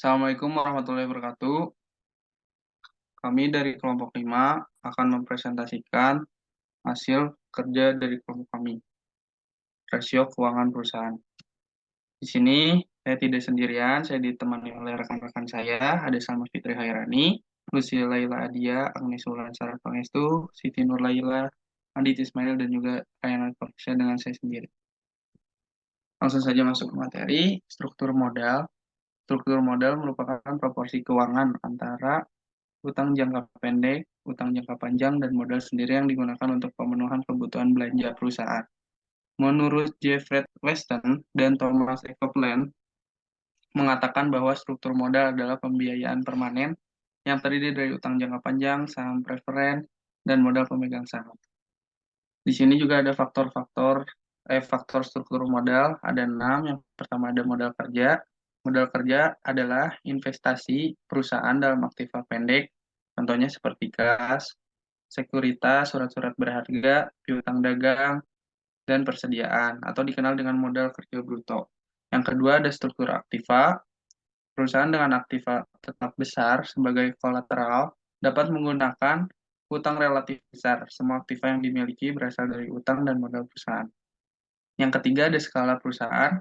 Assalamualaikum warahmatullahi wabarakatuh. Kami dari kelompok 5 akan mempresentasikan hasil kerja dari kelompok kami, rasio keuangan perusahaan. Di sini saya tidak sendirian, saya ditemani oleh rekan-rekan saya, ada Salma Fitri Hairani, Lucy Laila Adia, Agnes Wulan Sarah Pangestu, Siti Nur Laila, Adit Ismail, dan juga Rayana Faksya dengan saya sendiri. Langsung saja masuk ke materi, struktur modal. Struktur modal merupakan proporsi keuangan antara utang jangka pendek, utang jangka panjang, dan modal sendiri yang digunakan untuk pemenuhan kebutuhan belanja perusahaan. Menurut Jeffrey Weston dan Thomas E. Copeland, mengatakan bahwa struktur modal adalah pembiayaan permanen yang terdiri dari utang jangka panjang, saham preferen, dan modal pemegang saham. Di sini juga ada faktor struktur modal, ada 6. Yang pertama ada modal kerja. Modal kerja adalah investasi perusahaan dalam aktiva pendek, contohnya seperti kas, sekuritas, surat-surat berharga, piutang dagang, dan persediaan, atau dikenal dengan modal kerja bruto. Yang kedua ada struktur aktiva. Perusahaan dengan aktiva tetap besar sebagai kolateral dapat menggunakan utang relatif besar. Semua aktiva yang dimiliki berasal dari utang dan modal perusahaan. Yang ketiga ada skala perusahaan.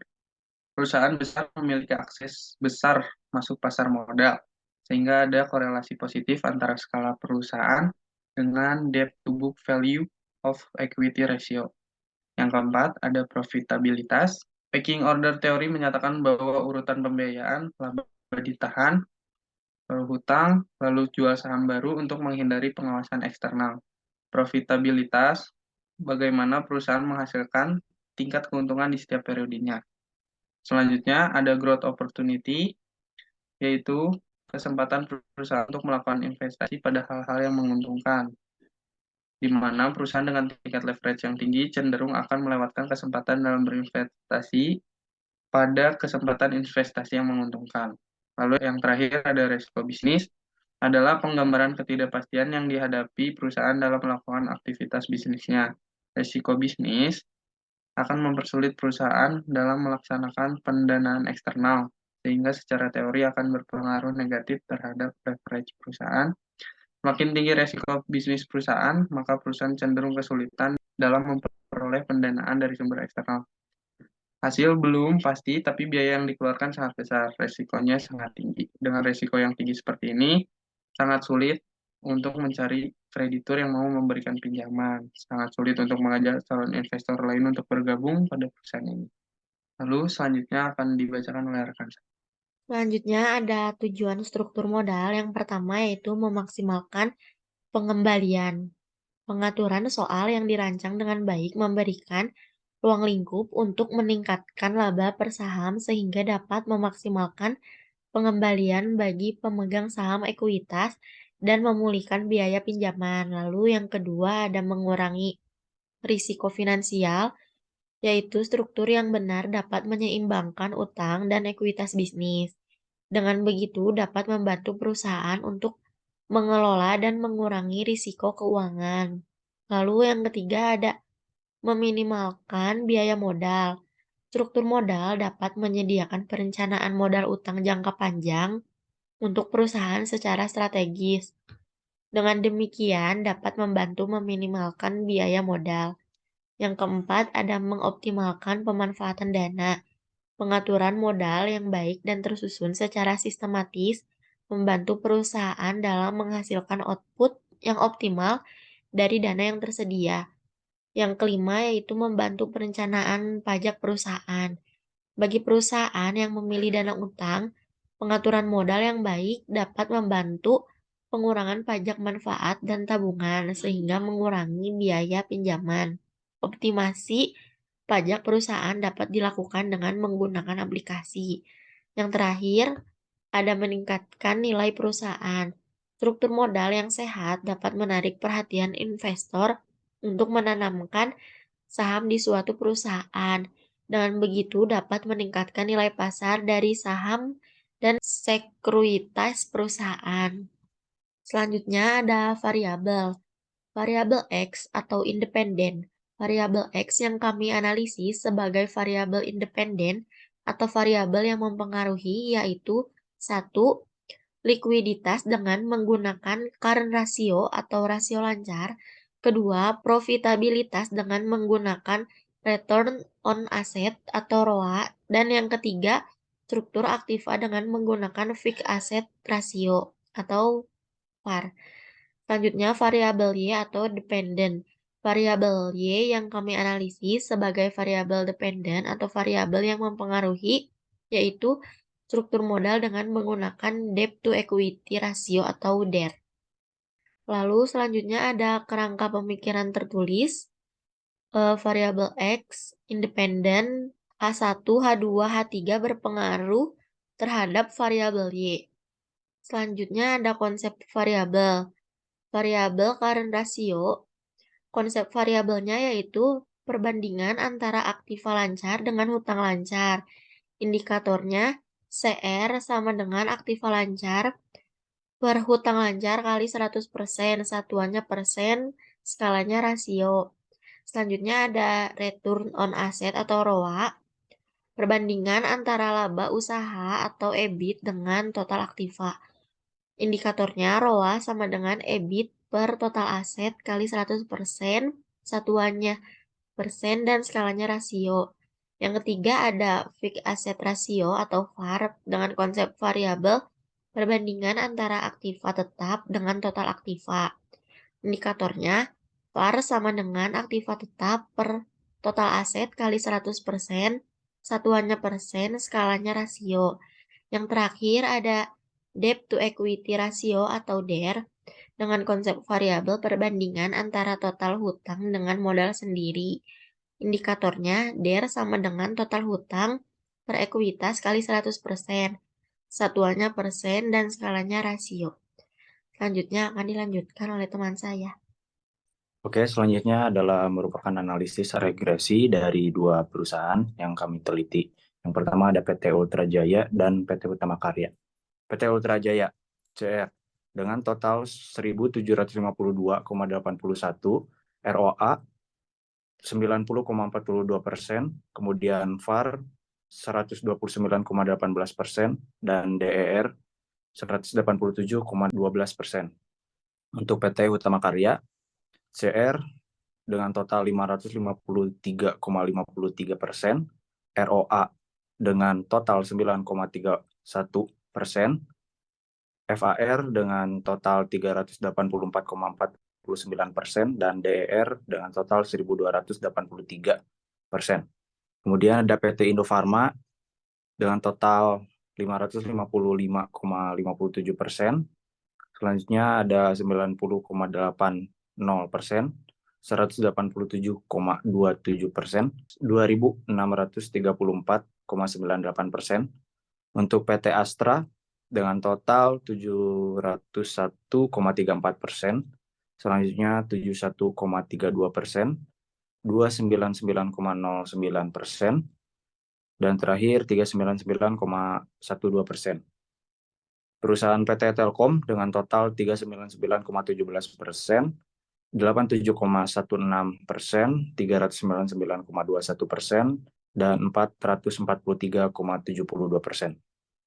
Perusahaan besar memiliki akses besar masuk pasar modal, sehingga ada korelasi positif antara skala perusahaan dengan debt to book value of equity ratio. Yang keempat, ada profitabilitas. Pecking order teori menyatakan bahwa urutan pembiayaan laba ditahan, lalu hutang, lalu jual saham baru untuk menghindari pengawasan eksternal. Profitabilitas, bagaimana perusahaan menghasilkan tingkat keuntungan di setiap periodenya. Selanjutnya, ada growth opportunity, yaitu kesempatan perusahaan untuk melakukan investasi pada hal-hal yang menguntungkan, di mana perusahaan dengan tingkat leverage yang tinggi cenderung akan melewatkan kesempatan dalam berinvestasi pada kesempatan investasi yang menguntungkan. Lalu yang terakhir ada resiko bisnis, adalah penggambaran ketidakpastian yang dihadapi perusahaan dalam melakukan aktivitas bisnisnya. Resiko bisnis akan mempersulit perusahaan dalam melaksanakan pendanaan eksternal, sehingga secara teori akan berpengaruh negatif terhadap leverage perusahaan. Makin tinggi resiko bisnis perusahaan, maka perusahaan cenderung kesulitan dalam memperoleh pendanaan dari sumber eksternal. Hasil belum pasti, tapi biaya yang dikeluarkan sangat besar, resikonya sangat tinggi. Dengan resiko yang tinggi seperti ini, sangat sulit untuk mencari kreditur yang mau memberikan pinjaman. Sangat sulit untuk mengajak calon investor lain untuk bergabung pada perusahaan ini. Lalu selanjutnya akan dibacakan oleh rekan saya. Selanjutnya ada tujuan struktur modal. Yang pertama yaitu memaksimalkan pengembalian. Pengaturan soal yang dirancang dengan baik memberikan ruang lingkup untuk meningkatkan laba per saham sehingga dapat memaksimalkan pengembalian bagi pemegang saham ekuitas dan memulihkan biaya pinjaman. Lalu yang kedua ada mengurangi risiko finansial, yaitu struktur yang benar dapat menyeimbangkan utang dan ekuitas bisnis. Dengan begitu dapat membantu perusahaan untuk mengelola dan mengurangi risiko keuangan. Lalu yang ketiga ada meminimalkan biaya modal. Struktur modal dapat menyediakan perencanaan modal utang jangka panjang untuk perusahaan secara strategis. Dengan demikian dapat membantu meminimalkan biaya modal. Yang keempat ada mengoptimalkan pemanfaatan dana. Pengaturan modal yang baik dan tersusun secara sistematis membantu perusahaan dalam menghasilkan output yang optimal dari dana yang tersedia. Yang kelima yaitu membantu perencanaan pajak perusahaan. Bagi perusahaan yang memilih dana utang, pengaturan modal yang baik dapat membantu pengurangan pajak manfaat dan tabungan sehingga mengurangi biaya pinjaman. Optimasi pajak perusahaan dapat dilakukan dengan menggunakan aplikasi. Yang terakhir, ada meningkatkan nilai perusahaan. Struktur modal yang sehat dapat menarik perhatian investor untuk menanamkan saham di suatu perusahaan. Dengan begitu dapat meningkatkan nilai pasar dari saham dan sekuritas perusahaan. Selanjutnya ada variabel. Variabel X atau independen. Variabel X yang kami analisis sebagai variabel independen atau variabel yang mempengaruhi yaitu 1. Likuiditas dengan menggunakan current ratio atau rasio lancar. Kedua, profitabilitas dengan menggunakan return on asset atau ROA. Dan yang ketiga, struktur aktiva dengan menggunakan fixed asset ratio atau VAR. Selanjutnya, variabel Y atau dependent. Variabel Y yang kami analisis sebagai variabel dependent atau variabel yang mempengaruhi, yaitu struktur modal dengan menggunakan debt to equity ratio atau DER. Lalu selanjutnya ada kerangka pemikiran tertulis, variabel X, independen, H1, H2, H3 berpengaruh terhadap variabel Y. Selanjutnya ada konsep variabel. Variabel current ratio, konsep variabelnya yaitu perbandingan antara aktiva lancar dengan hutang lancar. Indikatornya CR sama dengan aktiva lancar per hutang lancar kali 100%, satuannya persen, skalanya rasio. Selanjutnya ada return on asset atau ROA, perbandingan antara laba usaha atau EBIT dengan total aktiva. Indikatornya ROA sama dengan EBIT per total aset kali 100%, satuannya persen dan skalanya rasio. Yang ketiga ada fixed asset ratio atau VAR dengan konsep variabel perbandingan antara aktiva tetap dengan total aktiva. Indikatornya VAR sama dengan aktiva tetap per total aset kali 100%, satuannya persen, skalanya rasio. Yang terakhir ada debt to equity ratio atau DER dengan konsep variabel perbandingan antara total hutang dengan modal sendiri. Indikatornya DER sama dengan total hutang per ekuitas kali 100%, satuannya persen dan skalanya rasio. Selanjutnya akan dilanjutkan oleh teman saya. Oke, selanjutnya adalah merupakan analisis regresi dari dua perusahaan yang kami teliti. Yang pertama ada PT Ultra Jaya dan PT Utama Karya. PT Ultra Jaya, CR, dengan total 1.752,81, ROA 90,42%, kemudian VAR 129,18%, dan DER 187,12%. Untuk PT Utama Karya, CR dengan total 553,53%, ROA dengan total 9,31%, FAR dengan total 384,49%, dan DER dengan total 1.283%. Kemudian ada PT Indofarma dengan total 555,57%. Selanjutnya ada 90,80%, 187,27%, 2.634,98%. Untuk PT Astra dengan total 701,34%, selanjutnya 71,32%, 299,09%, dan terakhir 399,12%. Perusahaan PT Telkom dengan total 399,17%, 87,16%, 399,21%, dan 443,72%.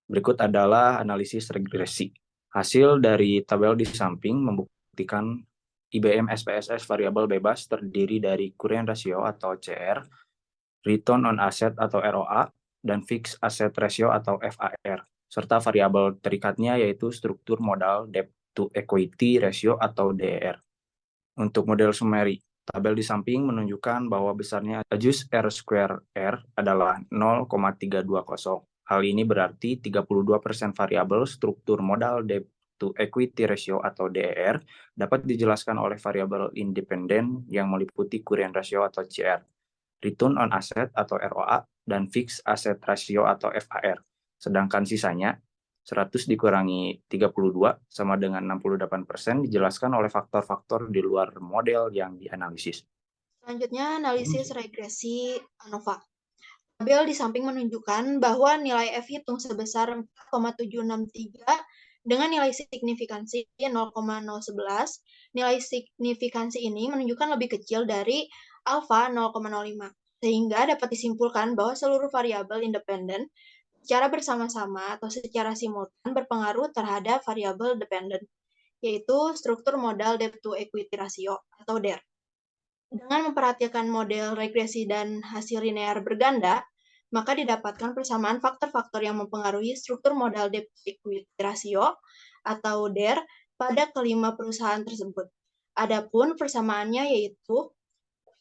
Berikut adalah analisis regresi. Hasil dari tabel di samping membuktikan IBM SPSS variabel bebas terdiri dari current ratio atau CR, return on asset atau ROA, dan fixed asset ratio atau FAR, serta variabel terikatnya yaitu struktur modal debt to equity ratio atau DER. Untuk model summary, tabel di samping menunjukkan bahwa besarnya adjust R square R adalah 0,320. Hal ini berarti 32% variabel struktur modal debt to equity ratio atau DER dapat dijelaskan oleh variabel independen yang meliputi current ratio atau CR, return on asset atau ROA, dan fixed asset ratio atau FAR. Sedangkan sisanya 100 dikurangi 32 sama dengan 68% dijelaskan oleh faktor-faktor di luar model yang dianalisis. Selanjutnya analisis regresi ANOVA. Tabel di samping menunjukkan bahwa nilai F hitung sebesar 4,763 dengan nilai signifikansi 0,011. Nilai signifikansi ini menunjukkan lebih kecil dari alfa 0,05, sehingga dapat disimpulkan bahwa seluruh variabel independen secara bersama-sama atau secara simultan berpengaruh terhadap variabel dependent, yaitu struktur modal debt to equity ratio atau DER. Dengan memperhatikan model regresi dan hasil linear berganda, maka didapatkan persamaan faktor-faktor yang mempengaruhi struktur modal debt to equity ratio atau DER pada kelima perusahaan tersebut. Adapun persamaannya yaitu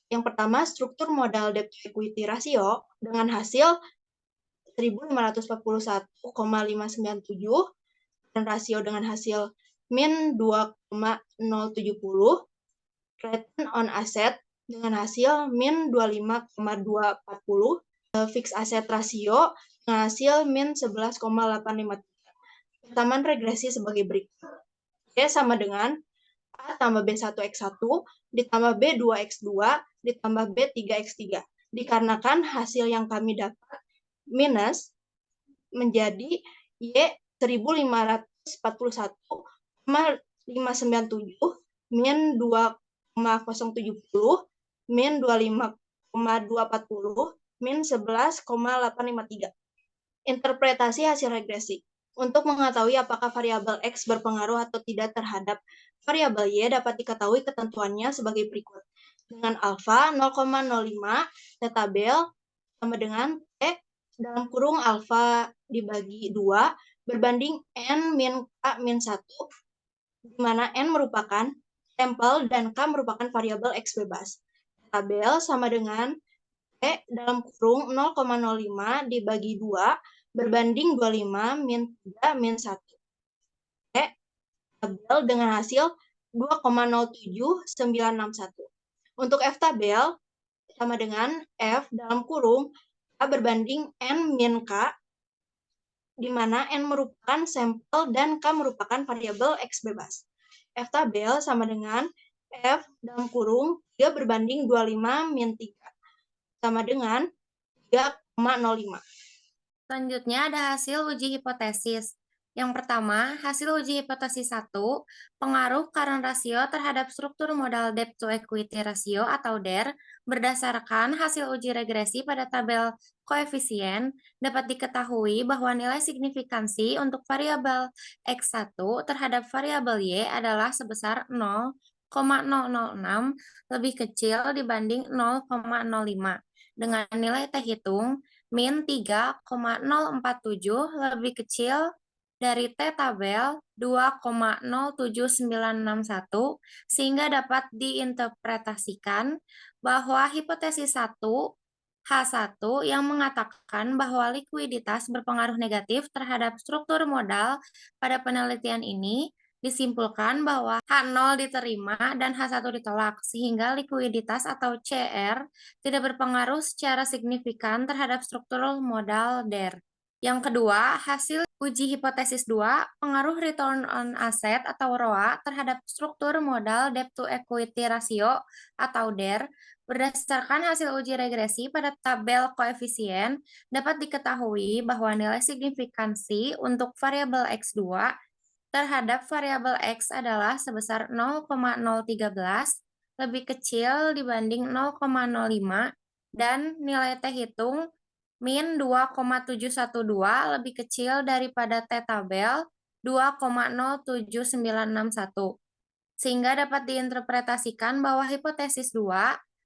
yang pertama struktur modal debt to equity ratio dengan hasil 1.541,597 dan rasio dengan hasil min 2,070, return on asset dengan hasil min 25,240, fixed asset ratio dengan hasil min 11,853. Persamaan regresi sebagai berikut. Y sama dengan A tambah B1X1 ditambah B2X2 ditambah B3X3. Dikarenakan hasil yang kami dapat minus menjadi Y 1541,597 min 2,070 min 25,240 min 11,853. Interpretasi hasil regresi. Untuk mengetahui apakah variabel X berpengaruh atau tidak terhadap variabel Y dapat diketahui ketentuannya sebagai berikut. Dengan alfa 0,05 tabel sama dengan T dalam kurung alfa dibagi 2 berbanding N min K min 1, di mana N merupakan sampel dan K merupakan variabel X bebas. Tabel sama dengan T dalam kurung 0,05 dibagi 2 berbanding 25 min 3 min 1. Tabel dengan hasil 2,07961. Untuk F tabel sama dengan F dalam kurung K berbanding N min K, di mana N merupakan sampel dan K merupakan variabel X bebas. F tabel sama dengan F dalam kurung 3 berbanding 25 min 3, sama dengan 3,05. Selanjutnya ada hasil uji hipotesis. Yang pertama, hasil uji hipotesis 1, pengaruh current ratio terhadap struktur modal debt to equity ratio atau DER berdasarkan hasil uji regresi pada tabel koefisien dapat diketahui bahwa nilai signifikansi untuk variabel X1 terhadap variabel Y adalah sebesar 0,006 lebih kecil dibanding 0,05 dengan nilai T hitung min 3,047 lebih kecil dari T tabel 2,07961 sehingga dapat diinterpretasikan bahwa hipotesis 1 H1 yang mengatakan bahwa likuiditas berpengaruh negatif terhadap struktur modal pada penelitian ini disimpulkan bahwa H0 diterima dan H1 ditolak, sehingga likuiditas atau CR tidak berpengaruh secara signifikan terhadap struktur modal DER. Yang kedua, hasil uji hipotesis 2, pengaruh return on asset atau ROA terhadap struktur modal debt to equity ratio atau DER berdasarkan hasil uji regresi pada tabel koefisien dapat diketahui bahwa nilai signifikansi untuk variabel X2 terhadap variabel X adalah sebesar 0,013 lebih kecil dibanding 0,05 dan nilai T hitung min 2,712 lebih kecil daripada T tabel 2,07961. Sehingga dapat diinterpretasikan bahwa hipotesis 2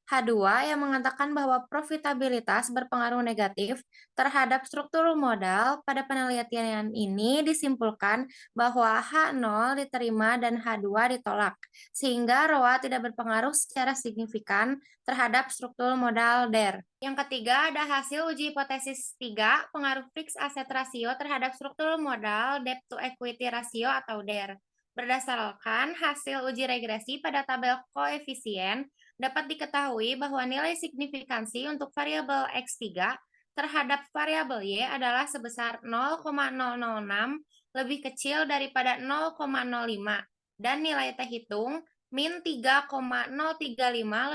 H2 yang mengatakan bahwa profitabilitas berpengaruh negatif terhadap struktur modal pada penelitian ini disimpulkan bahwa H0 diterima dan H2 ditolak, sehingga ROA tidak berpengaruh secara signifikan terhadap struktur modal DER. Yang ketiga ada hasil uji hipotesis 3, pengaruh fixed asset ratio terhadap struktur modal debt to equity ratio atau DER. Berdasarkan hasil uji regresi pada tabel koefisien, dapat diketahui bahwa nilai signifikansi untuk variabel X3 terhadap variabel Y adalah sebesar 0,006 lebih kecil daripada 0,05 dan nilai T hitung min 3,035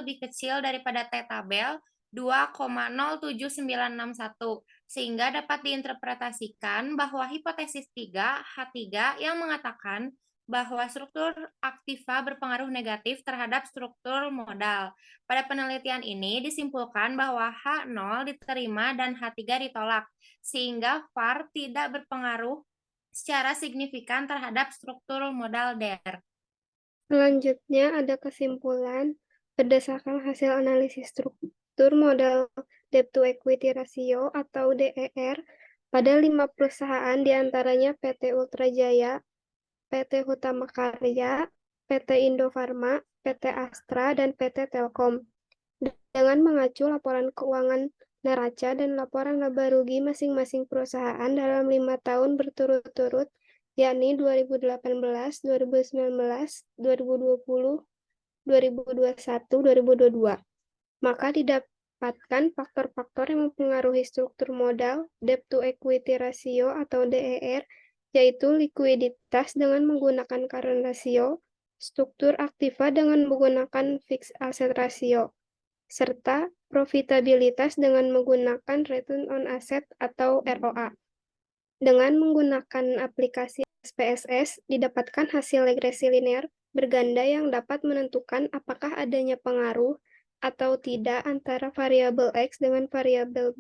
lebih kecil daripada T tabel 2,07961 sehingga dapat diinterpretasikan bahwa hipotesis 3 H3 yang mengatakan bahwa struktur aktiva berpengaruh negatif terhadap struktur modal. Pada penelitian ini disimpulkan bahwa H0 diterima dan H3 ditolak, sehingga VAR tidak berpengaruh secara signifikan terhadap struktur modal DER. Selanjutnya ada kesimpulan berdasarkan hasil analisis struktur modal debt to equity ratio atau DER pada 5 perusahaan diantaranya PT Ultra Jaya, PT Hutama Karya, PT Indofarma, PT Astra, dan PT Telkom. Dengan mengacu laporan keuangan neraca dan laporan laba rugi masing-masing perusahaan dalam 5 tahun berturut-turut, yakni 2018, 2019, 2020, 2021, 2022. Maka didapatkan faktor-faktor yang mempengaruhi struktur modal, debt to equity ratio atau DER, yaitu likuiditas dengan menggunakan current ratio, struktur aktiva dengan menggunakan fixed asset ratio, serta profitabilitas dengan menggunakan return on asset atau ROA. Dengan menggunakan aplikasi SPSS, didapatkan hasil regresi linear berganda yang dapat menentukan apakah adanya pengaruh atau tidak antara variabel X dengan variabel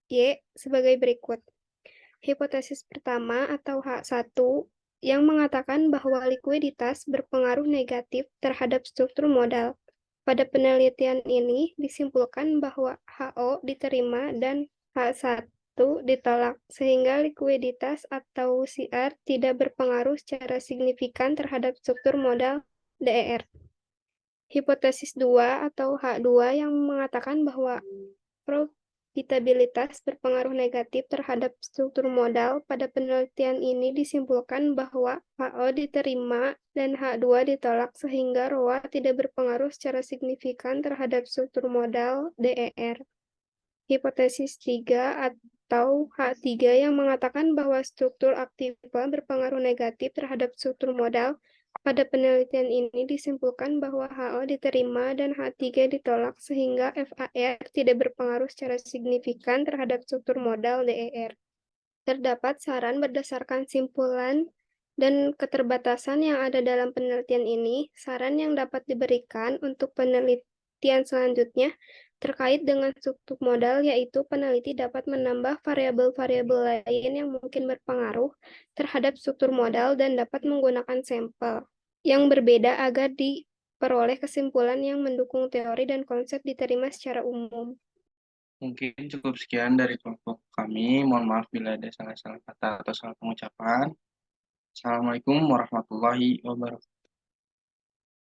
Y sebagai berikut. Hipotesis pertama atau H1 yang mengatakan bahwa likuiditas berpengaruh negatif terhadap struktur modal. Pada penelitian ini disimpulkan bahwa HO diterima dan H1 ditolak, sehingga likuiditas atau CR tidak berpengaruh secara signifikan terhadap struktur modal DER. Hipotesis 2 atau H2 yang mengatakan bahwa profitabilitas berpengaruh negatif terhadap struktur modal. Pada penelitian ini disimpulkan bahwa HO diterima dan H2 ditolak sehingga ROA tidak berpengaruh secara signifikan terhadap struktur modal DER. Hipotesis 3 atau H3 yang mengatakan bahwa struktur aktiva berpengaruh negatif terhadap struktur modal. Pada penelitian ini disimpulkan bahwa HO diterima dan H3 ditolak sehingga FAR tidak berpengaruh secara signifikan terhadap struktur modal DER. Terdapat saran berdasarkan simpulan dan keterbatasan yang ada dalam penelitian ini. Saran yang dapat diberikan untuk penelitian selanjutnya terkait dengan struktur modal yaitu peneliti dapat menambah variabel-variabel lain yang mungkin berpengaruh terhadap struktur modal dan dapat menggunakan sampel yang berbeda agar diperoleh kesimpulan yang mendukung teori dan konsep diterima secara umum. Mungkin cukup sekian dari kelompok kami. Mohon maaf bila ada salah-salah kata atau salah pengucapan. Assalamualaikum warahmatullahi wabarakatuh.